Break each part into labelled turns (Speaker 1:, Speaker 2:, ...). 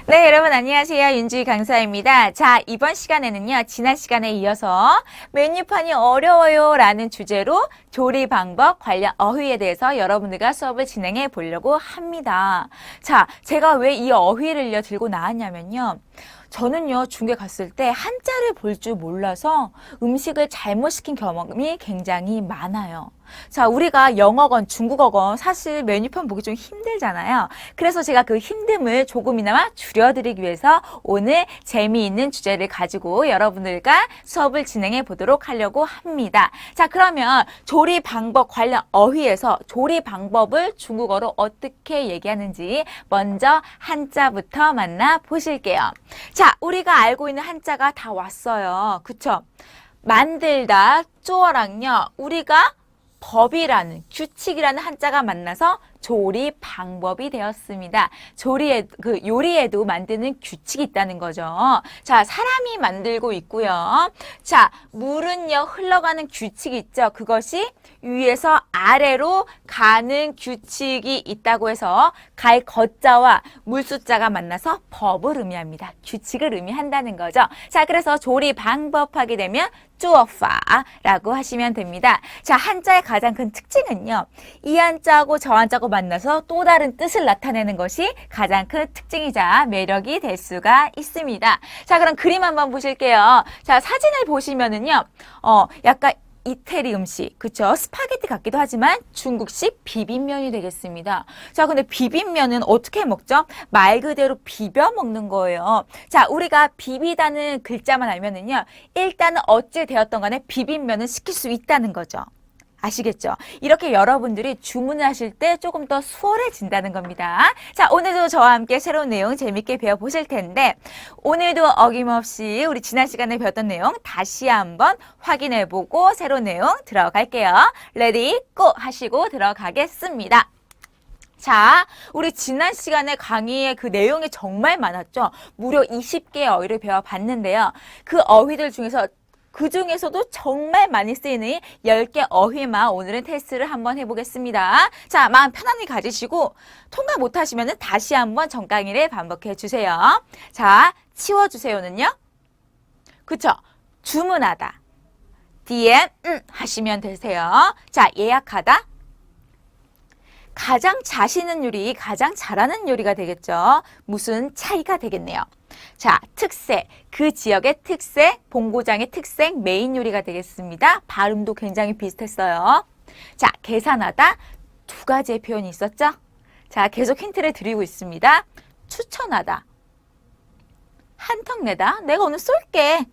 Speaker 1: 네, 여러분 안녕하세요. 윤주희 강사입니다. 자, 이번 시간에는요. 지난 시간에 이어서 메뉴판이 어려워요 라는 주제로 조리 방법 관련 어휘에 대해서 여러분들과 수업을 진행해 보려고 합니다. 자, 제가 왜 이 어휘를요 들고 나왔냐면요. 저는요, 중계 갔을 때 한자를 볼 줄 몰라서 음식을 잘못 시킨 경험이 굉장히 많아요. 자, 우리가 영어건 중국어건 사실 메뉴판 보기 좀 힘들잖아요. 그래서 제가 그 힘듦을 조금이나마 줄여드리기 위해서 오늘 재미있는 주제를 가지고 여러분들과 수업을 진행해 보도록 하려고 합니다. 자, 그러면 조리 방법 관련 어휘에서 조리 방법을 중국어로 어떻게 얘기하는지 먼저 한자부터 만나보실게요. 자, 우리가 알고 있는 한자가 다 왔어요. 그쵸? 만들다, 쪼어랑요. 우리가 법이라는, 규칙이라는 한자가 만나서 조리 방법이 되었습니다. 요리에도 만드는 규칙이 있다는 거죠. 자, 사람이 만들고 있고요. 자, 물은요, 흘러가는 규칙이 있죠. 그것이 위에서 아래로 가는 규칙이 있다고 해서 갈 거자와 물 숫자가 만나서 법을 의미합니다. 규칙을 의미한다는 거죠. 자, 그래서 조리 방법 하게 되면 做法라고 하시면 됩니다. 자, 한자의 가장 큰 특징은요. 이 한자하고 저 한자하고 만나서 또 다른 뜻을 나타내는 것이 가장 큰 특징이자 매력이 될 수가 있습니다. 자, 그럼 그림 한번 보실게요. 자, 사진을 보시면은요. 약간 이태리 음식, 그쵸? 스파게티 같기도 하지만 중국식 비빔면이 되겠습니다. 자, 근데 비빔면은 어떻게 먹죠? 말 그대로 비벼 먹는 거예요. 자, 우리가 비비다는 글자만 알면은요. 일단은 어찌 되었던 간에 비빔면은 시킬 수 있다는 거죠. 아시겠죠? 이렇게 여러분들이 주문을 하실 때 조금 더 수월해진다는 겁니다. 자, 오늘도 저와 함께 새로운 내용 재밌게 배워보실 텐데 오늘도 어김없이 우리 지난 시간에 배웠던 내용 다시 한번 확인해보고 새로운 내용 들어갈게요. 레디, 고! 하시고 들어가겠습니다. 자, 우리 지난 시간에 강의의 그 내용이 정말 많았죠? 무려 20개의 어휘를 배워봤는데요. 그 중에서도 정말 많이 쓰이는 10개 어휘만 오늘은 테스트를 한번 해보겠습니다. 자, 마음 편안히 가지시고 통과 못하시면 다시 한번 전 강의를 반복해 주세요. 자, 치워주세요는요. 그쵸? 주문하다. 뒤에 하시면 되세요. 자, 예약하다. 가장 자신 있는 요리, 가장 잘하는 요리가 되겠죠. 무슨 차이가 되겠네요. 자, 특색, 그 지역의 특색, 본고장의 특색, 메인 요리가 되겠습니다. 발음도 굉장히 비슷했어요. 자, 계산하다, 두 가지의 표현이 있었죠? 자, 계속 힌트를 드리고 있습니다. 추천하다, 한턱 내다, 내가 오늘 쏠게.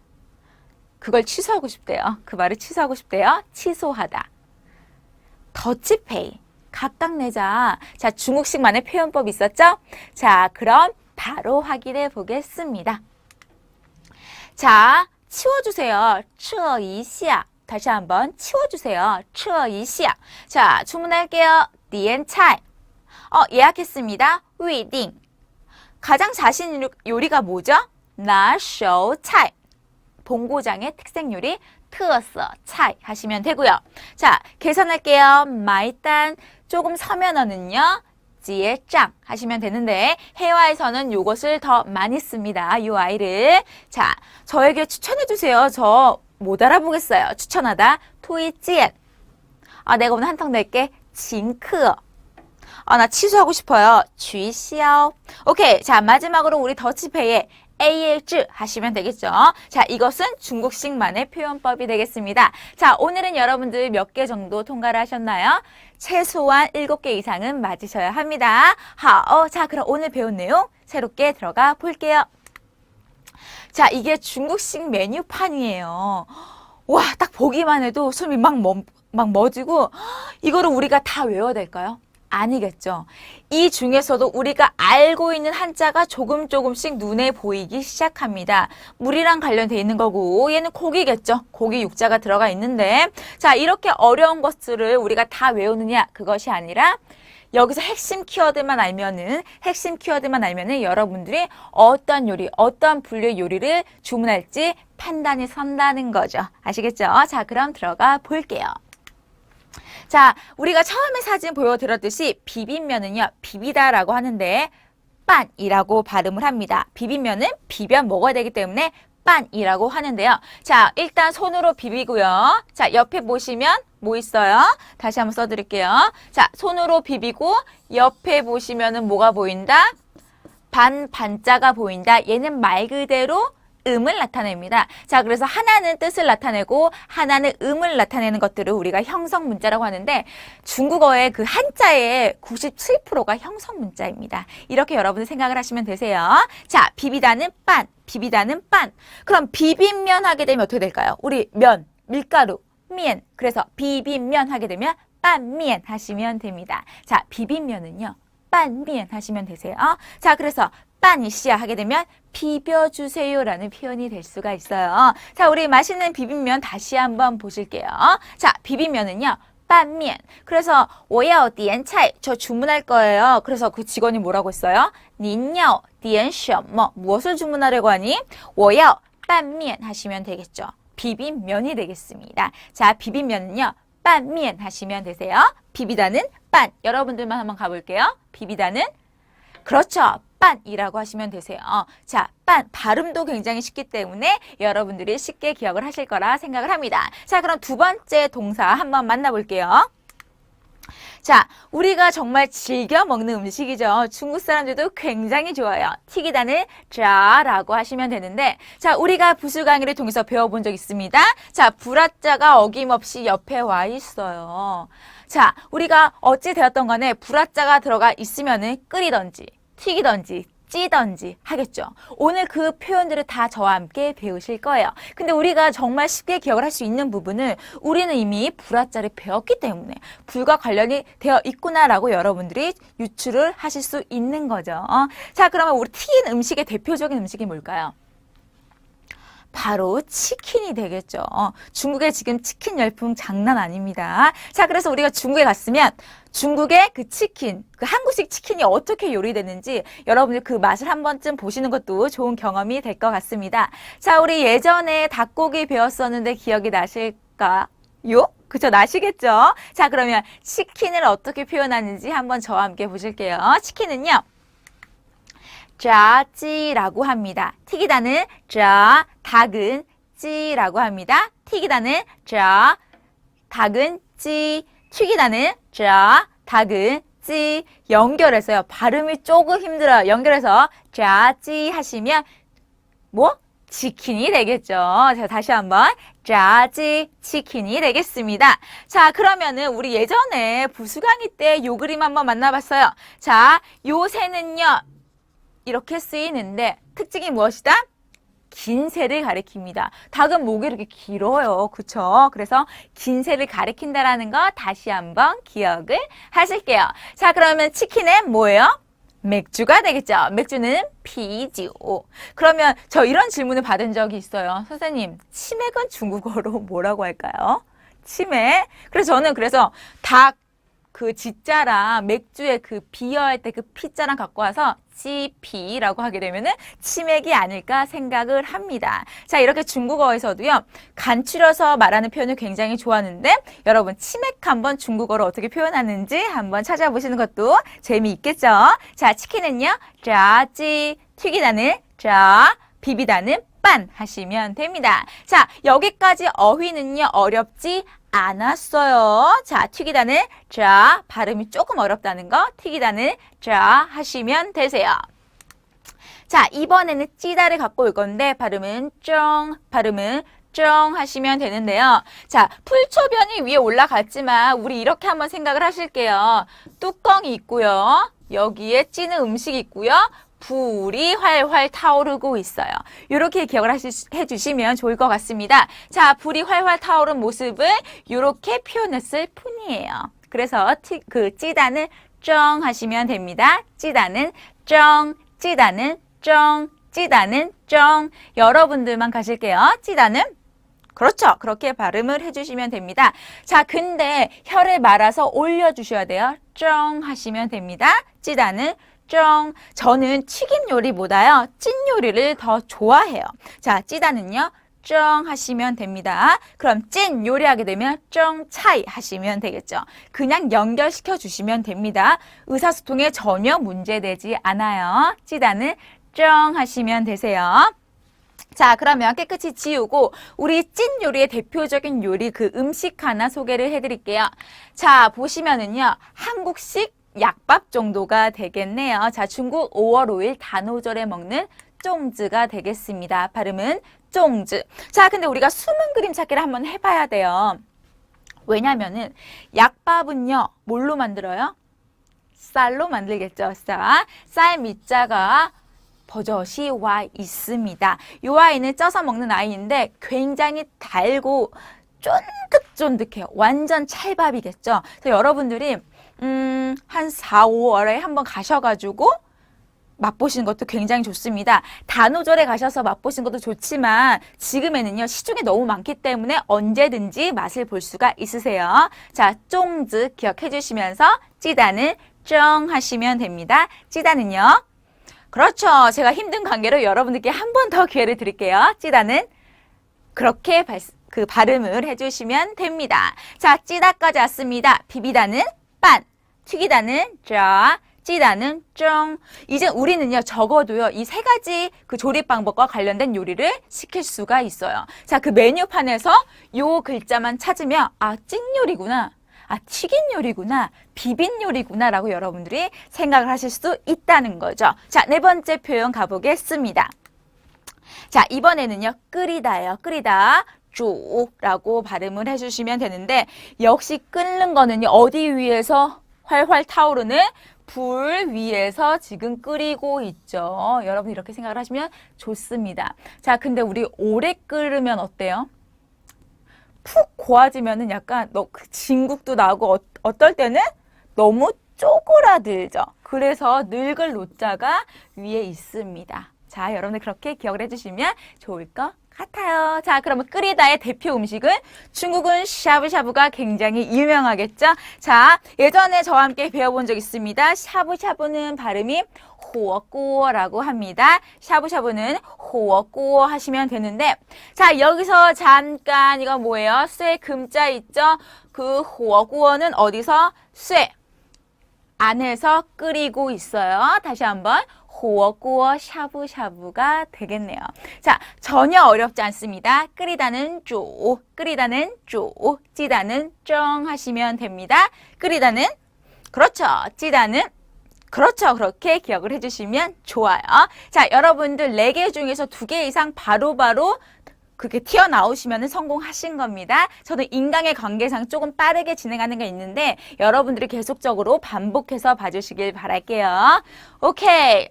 Speaker 1: 그걸 취소하고 싶대요. 그 말을 취소하고 싶대요. 취소하다. 더치페이, 각각 내자. 자, 중국식만의 표현법이 있었죠? 자, 그럼 바로 확인해 보겠습니다. 자, 치워주세요. 撤一下. 다시 한번 치워주세요. 撤一下. 자, 주문할게요. 点菜. 예약했습니다. 预定. 가장 자신 있는 요리가 뭐죠? 拿手菜. 본고장의 특색 요리 特色菜 하시면 되고요. 자, 계산할게요. 买单. 조금 서면어는요. 结账 하시면 되는데 해외에서는 요것을 더 많이 씁니다. 이 아이를. 자, 저에게 추천해 주세요. 저 못 알아보겠어요. 추천하다. 推荐. 내가 오늘 한턱 낼게. 请客. 나 취소하고 싶어요. 取消. 오케이. 자, 마지막으로 우리 더치페이에 AH 하시면 되겠죠. 자, 이것은 중국식만의 표현법이 되겠습니다. 자, 오늘은 여러분들 몇 개 정도 통과를 하셨나요? 최소한 7개 이상은 맞으셔야 합니다. 자, 그럼 오늘 배운 내용 새롭게 들어가 볼게요. 자, 이게 중국식 메뉴판이에요. 와, 딱 보기만 해도 숨이 막 멎고 이거를 우리가 다 외워야 될까요? 아니겠죠. 이 중에서도 우리가 알고 있는 한자가 조금씩 눈에 보이기 시작합니다. 물이랑 관련돼 있는 거고 얘는 고기겠죠. 고기 육자가 들어가 있는데 자, 이렇게 어려운 것들을 우리가 다 외우느냐 그것이 아니라 여기서 핵심 키워드만 알면은 여러분들이 어떤 요리, 어떤 분류의 요리를 주문할지 판단이 선다는 거죠. 아시겠죠? 자, 그럼 들어가 볼게요. 자, 우리가 처음에 사진 보여드렸듯이 비빔면은요, 비비다라고 하는데 빤이라고 발음을 합니다. 비빔면은 비벼 먹어야 되기 때문에 빤이라고 하는데요. 자, 일단 손으로 비비고요. 자, 옆에 보시면 뭐 있어요? 다시 한번 써드릴게요. 자, 손으로 비비고 옆에 보시면은 뭐가 보인다? 반자가 보인다. 얘는 말 그대로 음을 나타냅니다. 자, 그래서 하나는 뜻을 나타내고 하나는 음을 나타내는 것들을 우리가 형성 문자라고 하는데 중국어의 그 한자의 97%가 형성 문자입니다. 이렇게 여러분들 생각을 하시면 되세요. 자, 비비다는 빤, 비비다는 빤. 그럼 비빔면 하게 되면 어떻게 될까요? 우리 면, 밀가루, 면. 그래서 비빔면 하게 되면 빤면 하시면 됩니다. 자, 비빔면은요. 빤면 하시면 되세요. 자, 그래서 빤이시야 하게 되면 비벼주세요라는 표현이 될 수가 있어요. 자, 우리 맛있는 비빔면 다시 한번 보실게요. 자, 비빔면은요. 빤면. 그래서 我要点菜, 저 주문할 거예요. 그래서 그 직원이 뭐라고 했어요? 您要点什么? 무엇을 주문하려고 하니? 我要拌面 하시면 되겠죠. 비빔면이 되겠습니다. 자, 비빔면은요. 빤면 하시면 되세요. 비비다는 빤. 여러분들만 한번 가볼게요. 비비다는 그렇죠. 빤이라고 하시면 되세요. 자, 빤 발음도 굉장히 쉽기 때문에 여러분들이 쉽게 기억을 하실 거라 생각을 합니다. 자, 그럼 두 번째 동사 한번 만나볼게요. 자, 우리가 정말 즐겨 먹는 음식이죠. 중국 사람들도 굉장히 좋아요. 튀기다는 자라고 하시면 되는데, 자, 우리가 부수 강의를 통해서 배워본 적 있습니다. 자, 불화자가 어김없이 옆에 와 있어요. 자, 우리가 어찌 되었던 간에 불화자가 들어가 있으면은 끓이던지, 튀기던지, 찌던지 하겠죠. 오늘 그 표현들을 다 저와 함께 배우실 거예요. 근데 우리가 정말 쉽게 기억을 할 수 있는 부분은 우리는 이미 불화자를 배웠기 때문에 불과 관련이 되어 있구나라고 여러분들이 유추를 하실 수 있는 거죠. 자, 그러면 우리 튀긴 음식의 대표적인 음식이 뭘까요? 바로 치킨이 되겠죠. 중국에 지금 치킨 열풍 장난 아닙니다. 자, 그래서 우리가 중국에 갔으면 중국의 그 치킨, 그 한국식 치킨이 어떻게 요리되는지 여러분들 그 맛을 한 번쯤 보시는 것도 좋은 경험이 될 것 같습니다. 자, 우리 예전에 닭고기 배웠었는데 기억이 나실까요? 그쵸? 나시겠죠? 자, 그러면 치킨을 어떻게 표현하는지 한번 저와 함께 보실게요. 치킨은요. 자찌라고 합니다. 튀기다는 자, 닭은 찌라고 합니다. 튀기다는 자, 닭은 찌, 튀기다는 자, 닭은 찌. 연결해서요. 발음이 조금 힘들어요. 연결해서 자찌 하시면 뭐? 치킨이 되겠죠. 자, 다시 한번 자찌 치킨이 되겠습니다. 자, 그러면은 우리 예전에 부수 강의 때 요 그림 한번 만나봤어요. 자, 요 새는요. 이렇게 쓰이는데 특징이 무엇이다? 긴 새를 가리킵니다. 닭은 목이 이렇게 길어요. 그쵸? 그래서 긴 새를 가리킨다라는 거 다시 한번 기억을 하실게요. 자, 그러면 치킨은 뭐예요? 맥주가 되겠죠. 맥주는 피지오. 그러면 저 이런 질문을 받은 적이 있어요. 선생님, 치맥은 중국어로 뭐라고 할까요? 치맥. 그래서 저는 닭 그 지자랑 맥주의 그 비어할 때 그 피자랑 갖고 와서 치피라고 하게 되면은 치맥이 아닐까 생각을 합니다. 자, 이렇게 중국어에서도요. 간추려서 말하는 표현을 굉장히 좋아하는데 여러분 치맥 한번 중국어로 어떻게 표현하는지 한번 찾아보시는 것도 재미있겠죠. 자, 치킨은요. 자찌, 튀기다는 자, 비비다는 빤 하시면 됩니다. 자, 여기까지 어휘는요. 어렵지 않았어요. 자, 튀기다는 자, 발음이 조금 어렵다는 거 튀기다는 자 하시면 되세요. 자, 이번에는 찌다를 갖고 올 건데 발음은 쩡 하시면 되는데요. 자, 풀초변이 위에 올라갔지만 우리 이렇게 한번 생각을 하실게요. 뚜껑이 있고요. 여기에 찌는 음식이 있고요. 불이 활활 타오르고 있어요. 이렇게 기억을 해주시면 좋을 것 같습니다. 자, 불이 활활 타오른 모습을 이렇게 표현했을 뿐이에요. 그래서 그 찌다는 쩡 하시면 됩니다. 찌다는 쩡, 찌다는 쩡, 찌다는 쩡. 여러분들만 가실게요. 찌다는 그렇죠. 그렇게 발음을 해주시면 됩니다. 자, 근데 혀를 말아서 올려주셔야 돼요. 쩡 하시면 됩니다. 찌다는 쩡. 저는 튀김 요리보다요. 찐 요리를 더 좋아해요. 자, 찌다는요. 쩡 하시면 됩니다. 그럼 찐 요리하게 되면 쩡 차이 하시면 되겠죠. 그냥 연결시켜 주시면 됩니다. 의사소통에 전혀 문제되지 않아요. 찌다는 쩡 하시면 되세요. 자, 그러면 깨끗이 지우고 우리 찐 요리의 대표적인 요리 그 음식 하나 소개를 해드릴게요. 자, 보시면은요. 한국식 약밥 정도가 되겠네요. 자, 중국 5월 5일 단오절에 먹는 쫑즈가 되겠습니다. 발음은 쫑즈. 자, 근데 우리가 숨은 그림 찾기를 한번 해봐야 돼요. 왜냐면은 약밥은요. 뭘로 만들어요? 쌀로 만들겠죠. 쌀 밑자가 버젓이 와 있습니다. 이 아이는 쪄서 먹는 아이인데 굉장히 달고 쫀득쫀득해요. 완전 찰밥이겠죠. 그래서 여러분들이 한 4, 5월에 한번 가셔가지고 맛보시는 것도 굉장히 좋습니다. 단오절에 가셔서 맛보시는 것도 좋지만 지금에는요 시중에 너무 많기 때문에 언제든지 맛을 볼 수가 있으세요. 자, 쫑즈 기억해 주시면서 찌다는 쩡 하시면 됩니다. 찌다는요. 그렇죠. 제가 힘든 관계로 여러분들께 한 번 더 기회를 드릴게요. 찌다는 그렇게 발음을 해주시면 됩니다. 자, 찌다까지 왔습니다. 비비다는 빤, 튀기다는 짜, 찌다는 쩡. 이제 우리는요 적어도요 이 세 가지 그 조립 방법과 관련된 요리를 시킬 수가 있어요. 자, 그 메뉴판에서 요 글자만 찾으면 아, 찐 요리구나. 아, 튀긴 요리구나, 비빈 요리구나 라고 여러분들이 생각을 하실 수 있다는 거죠. 자, 네 번째 표현 가보겠습니다. 자, 이번에는요, 끓이다예요. 끓이다, 쪼라고 발음을 해주시면 되는데 역시 끓는 거는요, 어디 위에서 활활 타오르는 불 위에서 지금 끓이고 있죠. 여러분 이렇게 생각을 하시면 좋습니다. 자, 근데 우리 오래 끓으면 어때요? 푹 고아지면은 약간 진국도 나고 어떨 때는 너무 쪼그라들죠. 그래서 늙을 노자가 위에 있습니다. 자, 여러분들 그렇게 기억을 해주시면 좋을 것 같아요. 자, 그러면 끓이다의 대표 음식은 중국은 샤브샤브가 굉장히 유명하겠죠. 자, 예전에 저와 함께 배워본 적 있습니다. 샤브샤브는 발음이 호어꼬어라고 합니다. 샤브샤브는 호어꼬어 하시면 되는데, 자, 여기서 잠깐 이거 뭐예요? 쇠 금자 있죠? 그 호어꼬어는 어디서? 쇠 안에서 끓이고 있어요. 다시 한번 호어꼬어 샤브샤브가 되겠네요. 자, 전혀 어렵지 않습니다. 끓이다는 쪼, 끓이다는 쪼, 찌다는 쩡 하시면 됩니다. 끓이다는 그렇죠. 찌다는 그렇죠. 그렇게 기억을 해주시면 좋아요. 자, 여러분들 4개 중에서 2개 이상 바로바로 그렇게 튀어나오시면 성공하신 겁니다. 저도 인간의 관계상 조금 빠르게 진행하는 게 있는데 여러분들이 계속적으로 반복해서 봐주시길 바랄게요. 오케이.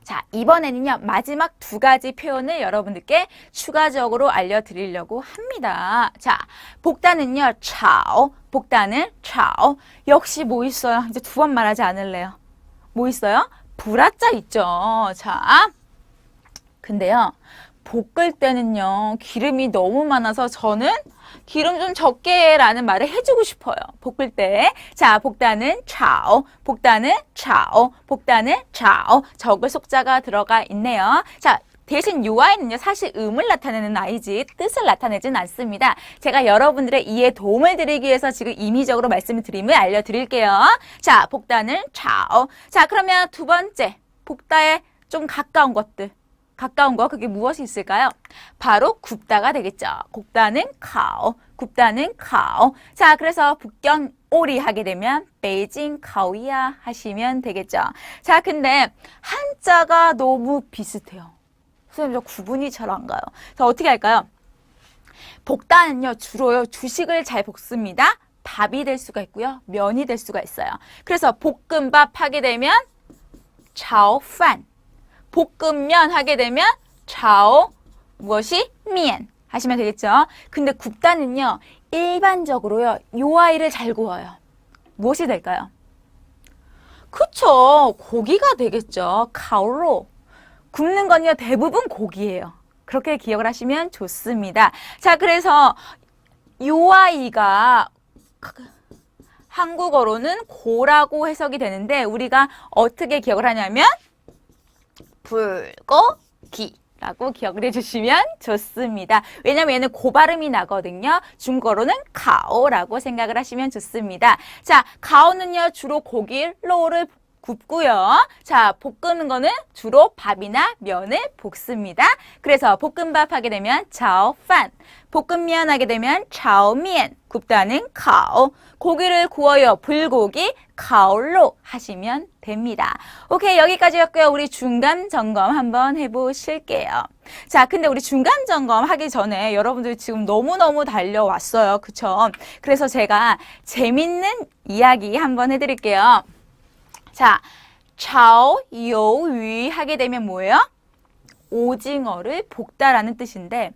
Speaker 1: 자, 이번에는요, 마지막 2가지 표현을 여러분들께 추가적으로 알려드리려고 합니다. 자, 복단은요, 차오. 복단은 차오. 역시 뭐 있어요? 이제 2번 말하지 않을래요. 뭐 있어요? 브라짜 있죠. 자, 근데요, 볶을 때는요, 기름이 너무 많아서 저는 기름 좀 적게 라는 말을 해주고 싶어요. 볶을 때. 자, 복단은 차오, 복단은 차오, 복단은 차오. 적을 속자가 들어가 있네요. 자, 대신 이 아이는요, 사실 음을 나타내는 아이지 뜻을 나타내진 않습니다. 제가 여러분들의 이해에 도움을 드리기 위해서 지금 임의적으로 말씀을 드림을 알려드릴게요. 자, 복단은 차오. 자, 그러면 2번째, 복다에 좀 가까운 것들. 가까운 거 그게 무엇이 있을까요? 바로 굽다가 되겠죠. 굽다는 카오, 굽다는 카오. 자, 그래서 북경 오리 하게 되면 베이징 카오이야 하시면 되겠죠. 자, 근데 한자가 너무 비슷해요. 선생님, 저 구분이 잘 안 가요. 자, 어떻게 할까요? 볶다는요, 주로요, 주식을 잘 볶습니다. 밥이 될 수가 있고요, 면이 될 수가 있어요. 그래서 볶음밥 하게 되면 차오판. 볶음면 하게 되면 차오 무엇이? 면 하시면 되겠죠. 근데 굽다는요, 일반적으로요, 요 아이를 잘 구워요. 무엇이 될까요? 그쵸, 고기가 되겠죠. 카오로. 굽는 건요, 대부분 고기예요. 그렇게 기억을 하시면 좋습니다. 자, 그래서 요 아이가 한국어로는 고라고 해석이 되는데 우리가 어떻게 기억을 하냐면 불고기 라고 기억을 해주시면 좋습니다. 왜냐면 얘는 고발음이 나거든요. 중국어로는 가오라고 생각을 하시면 좋습니다. 자, 가오는요, 주로 고기, 로를 굽고요. 자, 볶는 거는 주로 밥이나 면을 볶습니다. 그래서 볶음밥 하게 되면 자오판, 볶음면 하게 되면 자오면, 굽다는 가오, 고기를 구워요. 불고기, 가오로 하시면 됩니다. 오케이, 여기까지였고요. 우리 중간 점검 한번 해보실게요. 자, 근데 우리 중간 점검 하기 전에 여러분들 지금 너무너무 달려왔어요. 그쵸? 그래서 제가 재밌는 이야기 한번 해드릴게요. 자, 차오요위 하게 되면 뭐예요? 오징어를 볶다라는 뜻인데,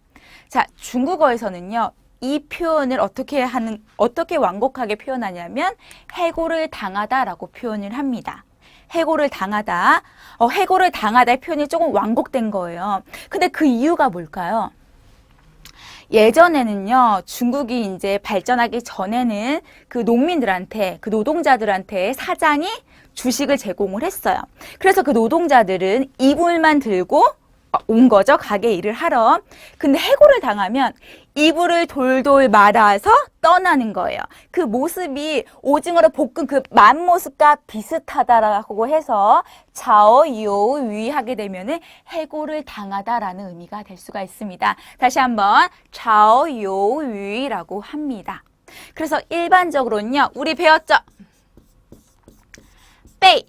Speaker 1: 자, 중국어에서는요, 이 표현을 어떻게 완곡하게 표현하냐면, 해고를 당하다라고 표현을 합니다. 해고를 당하다. 해고를 당하다의 표현이 조금 완곡된 거예요. 근데 그 이유가 뭘까요? 예전에는요, 중국이 이제 발전하기 전에는 그 농민들한테, 그 노동자들한테 사장이 주식을 제공을 했어요. 그래서 그 노동자들은 이불만 들고 온 거죠. 가게 일을 하러. 근데 해고를 당하면 이불을 돌돌 말아서 떠나는 거예요. 그 모습이 오징어를 볶은 그 맛모습과 비슷하다라고 해서 자오요위 하게 되면은 해고를 당하다라는 의미가 될 수가 있습니다. 다시 한번 자오요위라고 합니다. 그래서 일반적으로는요, 우리 배웠죠? 빼이,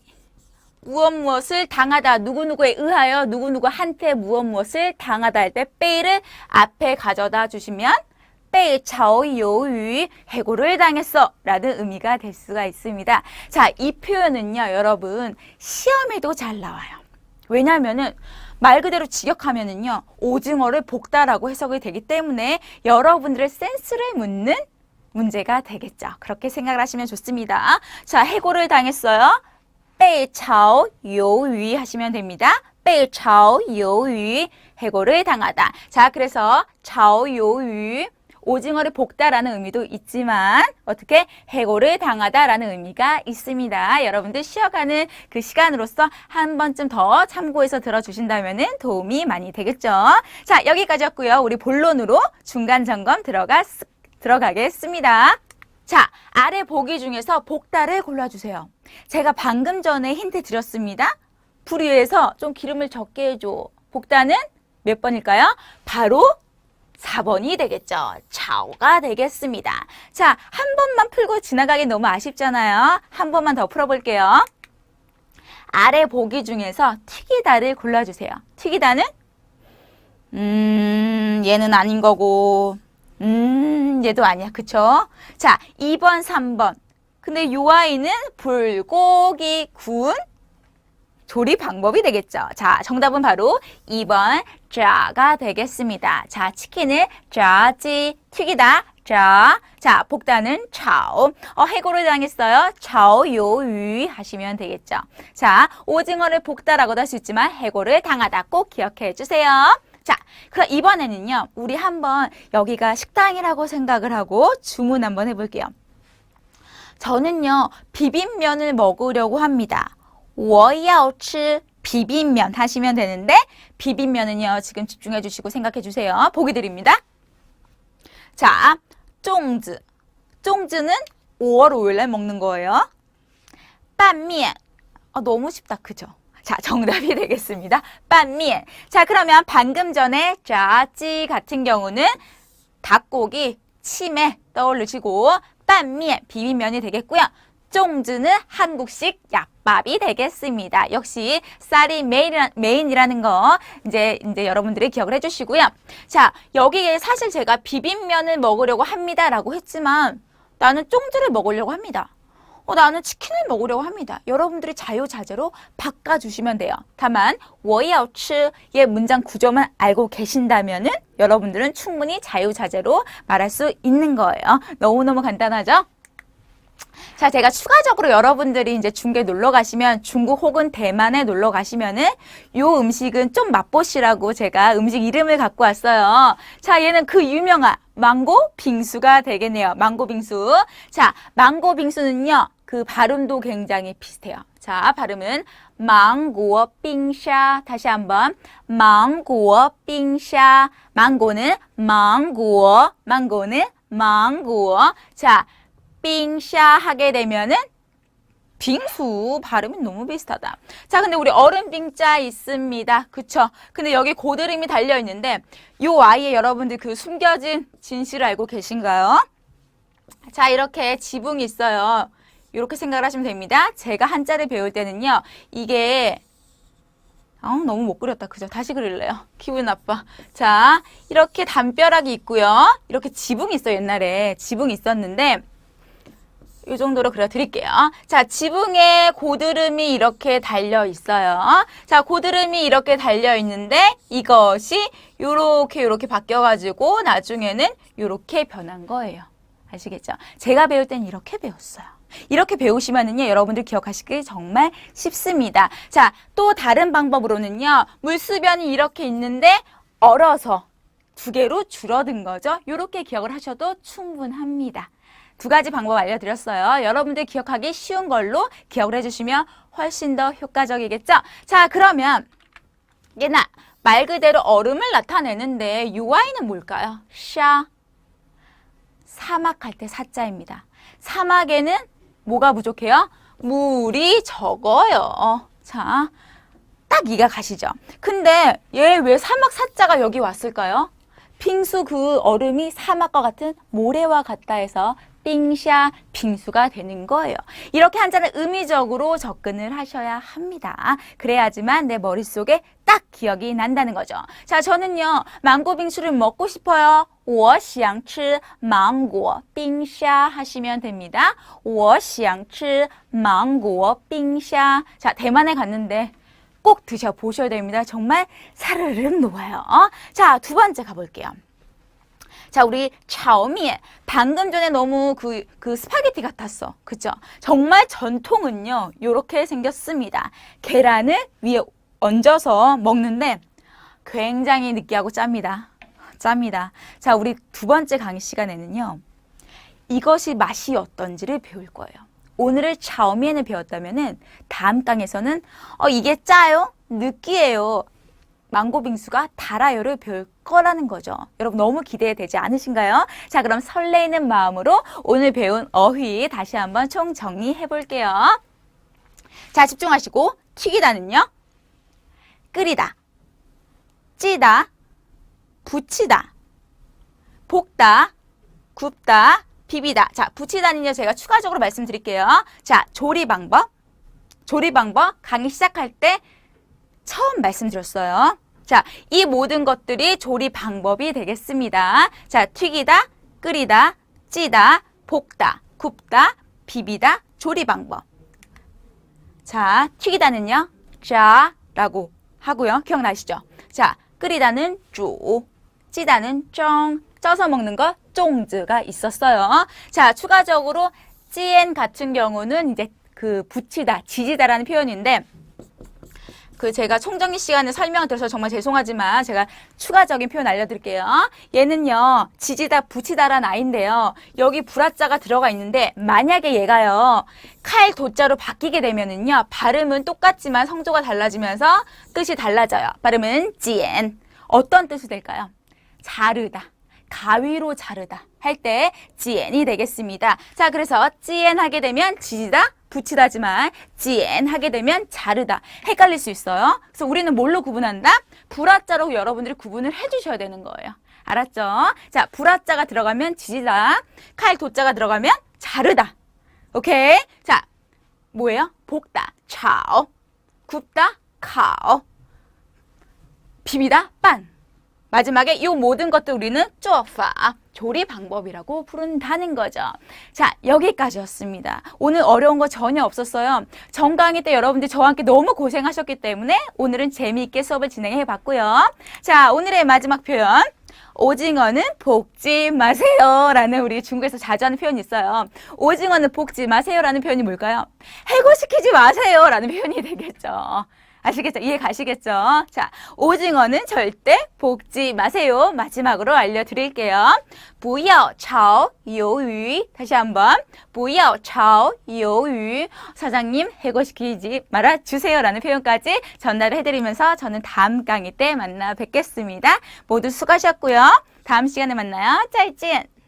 Speaker 1: 무엇을 당하다, 누구누구에 의하여 누구누구한테 무엇을 당하다 할 때 빼이를 앞에 가져다 주시면 빼이 차오요위, 해고를 당했어 라는 의미가 될 수가 있습니다. 자, 이 표현은요, 여러분 시험에도 잘 나와요. 왜냐하면은 말 그대로 직역하면은요, 오징어를 볶다라고 해석이 되기 때문에 여러분들의 센스를 묻는 문제가 되겠죠. 그렇게 생각을 하시면 좋습니다. 자, 해고를 당했어요. 被炒鱿鱼 하시면 됩니다. 被炒鱿鱼, 해고를 당하다. 자, 그래서 炒鱿鱼, 오징어를 볶다라는 의미도 있지만 어떻게 해고를 당하다라는 의미가 있습니다. 여러분들 쉬어가는 그 시간으로서 한 번쯤 더 참고해서 들어주신다면 도움이 많이 되겠죠. 자, 여기까지였고요. 우리 본론으로 중간 점검 들어가겠습니다. 자, 아래 보기 중에서 볶다를 골라주세요. 제가 방금 전에 힌트 드렸습니다. 불 위에서 좀 기름을 적게 해줘. 볶다는 몇 번일까요? 바로 4번이 되겠죠. 차오가 되겠습니다. 자, 한 번만 풀고 지나가기 너무 아쉽잖아요. 한 번만 더 풀어볼게요. 아래 보기 중에서 튀기다를 골라주세요. 튀기다는? 얘는 아닌 거고, 얘도 아니야. 그쵸? 자, 2번, 3번. 근데 요 아이는 불고기 구운 조리 방법이 되겠죠. 자, 정답은 바로 2번 자가 되겠습니다. 자, 치킨을 자지, 튀기다, 자. 자, 볶다는 차오. 해고를 당했어요. 차오요위 하시면 되겠죠. 자, 오징어를 볶다라고도 할 수 있지만 해고를 당하다 꼭 기억해 주세요. 자, 그럼 이번에는요, 우리 한번 여기가 식당이라고 생각을 하고 주문 한번 해볼게요. 저는요, 비빔면을 먹으려고 합니다. 我要吃 비빔면 하시면 되는데, 비빔면은요, 지금 집중해 주시고 생각해 주세요. 보기 드립니다. 자, 쫑즈. 쫑즈는 5월 5일날 먹는 거예요. 拌面. 너무 쉽다, 그죠? 자, 정답이 되겠습니다. 拌面. 자, 그러면 방금 전에 자지 같은 경우는 닭고기, 치매 떠올리시고 拌面, 비빔면이 되겠고요. 쫑즈는 한국식 약밥이 되겠습니다. 역시 쌀이 메인이라는 거 이제 여러분들이 기억을 해주시고요. 자, 여기에 사실 제가 비빔면을 먹으려고 합니다라고 했지만 나는 쫑즈를 먹으려고 합니다. 나는 치킨을 먹으려고 합니다. 여러분들이 자유자재로 바꿔주시면 돼요. 다만 我要吃의 문장 구조만 알고 계신다면은 여러분들은 충분히 자유자재로 말할 수 있는 거예요. 너무너무 간단하죠? 자, 제가 추가적으로 여러분들이 이제 중국에 놀러 가시면, 중국 혹은 대만에 놀러 가시면은 요 음식은 좀 맛보시라고 제가 음식 이름을 갖고 왔어요. 자, 얘는 그 유명한 망고 빙수가 되겠네요. 망고 빙수. 자, 망고 빙수는요, 그 발음도 굉장히 비슷해요. 자, 발음은 망고 빙샤. 다시 한번 망고 빙샤. 망고는 망고, 망고는 망고. 자, 빙샤 하게 되면은 빙수. 발음이 너무 비슷하다. 자, 근데 우리 얼음 빙자 있습니다. 그쵸? 근데 여기 고드름이 달려 있는데 요 아이의 여러분들 그 숨겨진 진실을 알고 계신가요? 자, 이렇게 지붕이 있어요. 이렇게 생각을 하시면 됩니다. 제가 한자를 배울 때는요, 이게 너무 못 그렸다. 그죠? 다시 그릴래요. 기분 나빠. 자, 이렇게 담벼락이 있고요. 이렇게 지붕이 있어요. 옛날에 지붕이 있었는데 이 정도로 그려드릴게요. 자, 지붕에 고드름이 이렇게 달려 있어요. 자, 고드름이 이렇게 달려 있는데 이것이 요렇게 바뀌어가지고 나중에는 요렇게 변한 거예요. 아시겠죠? 제가 배울 땐 이렇게 배웠어요. 이렇게 배우시면은요, 여러분들 기억하시기 정말 쉽습니다. 자, 또 다른 방법으로는요, 물수변이 이렇게 있는데 얼어서 두 개로 줄어든 거죠. 이렇게 기억을 하셔도 충분합니다. 두 가지 방법 알려드렸어요. 여러분들 기억하기 쉬운 걸로 기억을 해주시면 훨씬 더 효과적이겠죠? 자, 그러면 얘나 말 그대로 얼음을 나타내는데 이 아이는 뭘까요? 샤. 사막할 때 사자입니다. 사막에는 뭐가 부족해요? 물이 적어요. 자, 딱 이해가 가시죠? 근데 얘 왜 사막 사자가 여기 왔을까요? 빙수 그 얼음이 사막과 같은 모래와 같다 해서 빙샤, 빙수가 되는 거예요. 이렇게 한자는 의미적으로 접근을 하셔야 합니다. 그래야지만 내 머릿속에 딱 기억이 난다는 거죠. 자, 저는요, 망고 빙수를 먹고 싶어요. 我想吃芒果冰沙 하시면 됩니다. 我想吃芒果冰沙. 자, 대만에 갔는데 꼭 드셔보셔야 됩니다. 정말 사르륵 녹아요. 자, 두 번째 가볼게요. 자, 우리 차오미에 방금 전에 너무 그 스파게티 같았어. 그죠? 정말 전통은요, 요렇게 생겼습니다. 계란을 위에 얹어서 먹는데 굉장히 느끼하고 짭니다. 짭니다. 자, 우리 두 번째 강의 시간에는요, 이것이 맛이 어떤지를 배울 거예요. 오늘을 차오미엔을 배웠다면은 다음 강에서는 이게 짜요? 느끼해요. 망고 빙수가 달아요를 배울 거라는 거죠. 여러분 너무 기대되지 않으신가요? 자, 그럼 설레이는 마음으로 오늘 배운 어휘 다시 한번 총 정리해 볼게요. 자, 집중하시고 튀기다는요. 끓이다, 찌다, 부치다, 볶다, 굽다, 비비다. 자, 부치다는요, 제가 추가적으로 말씀드릴게요. 자, 조리 방법 강의 시작할 때 처음 말씀드렸어요. 자, 이 모든 것들이 조리 방법이 되겠습니다. 자, 튀기다, 끓이다, 찌다, 볶다, 굽다, 비비다, 조리 방법. 자, 튀기다는요, 짜라고 하고요. 기억나시죠? 자, 끓이다는 쭈, 찌다는 쩡, 쪄서 먹는 거 쫑즈가 있었어요. 자, 추가적으로 찌엔 같은 경우는 이제 그 부치다, 지지다라는 표현인데 그 제가 총정리 시간에 설명을 드려서 정말 죄송하지만 제가 추가적인 표현 알려드릴게요. 얘는요, 지지다, 부치다란 아이인데요. 여기 불화자가 들어가 있는데 만약에 얘가요, 칼 도자로 바뀌게 되면은요, 발음은 똑같지만 성조가 달라지면서 뜻이 달라져요. 발음은 지엔. 어떤 뜻이 될까요? 자르다, 가위로 자르다 할 때 지엔이 되겠습니다. 자, 그래서 지엔 하게 되면 지지다, 부치다지만 지엔 하게 되면 자르다. 헷갈릴 수 있어요. 그래서 우리는 뭘로 구분한다? 불화자로 여러분들이 구분을 해주셔야 되는 거예요. 알았죠? 자, 불화자가 들어가면 지지다, 칼 도자가 들어가면 자르다. 오케이? 자, 뭐예요? 볶다, 차오, 굽다, 카오, 비비다, 빤. 마지막에 이 모든 것들 우리는 쪼파, 조리 방법이라고 부른다는 거죠. 자, 여기까지였습니다. 오늘 어려운 거 전혀 없었어요. 전 강의 때 여러분들 저와 함께 너무 고생하셨기 때문에 오늘은 재미있게 수업을 진행해 봤고요. 자, 오늘의 마지막 표현. 오징어는 볶지 마세요 라는 우리 중국에서 자주 하는 표현이 있어요. 오징어는 볶지 마세요 라는 표현이 뭘까요? 해고시키지 마세요 라는 표현이 되겠죠. 아시겠죠? 이해 가시겠죠? 자, 오징어는 절대 볶지 마세요. 마지막으로 알려드릴게요. 不要炒鱿鱼. 다시 한번. 不要炒鱿鱼. 사장님, 해고시키지 말아주세요. 라는 표현까지 전달을 해드리면서 저는 다음 강의 때 만나 뵙겠습니다. 모두 수고하셨고요. 다음 시간에 만나요. 再见.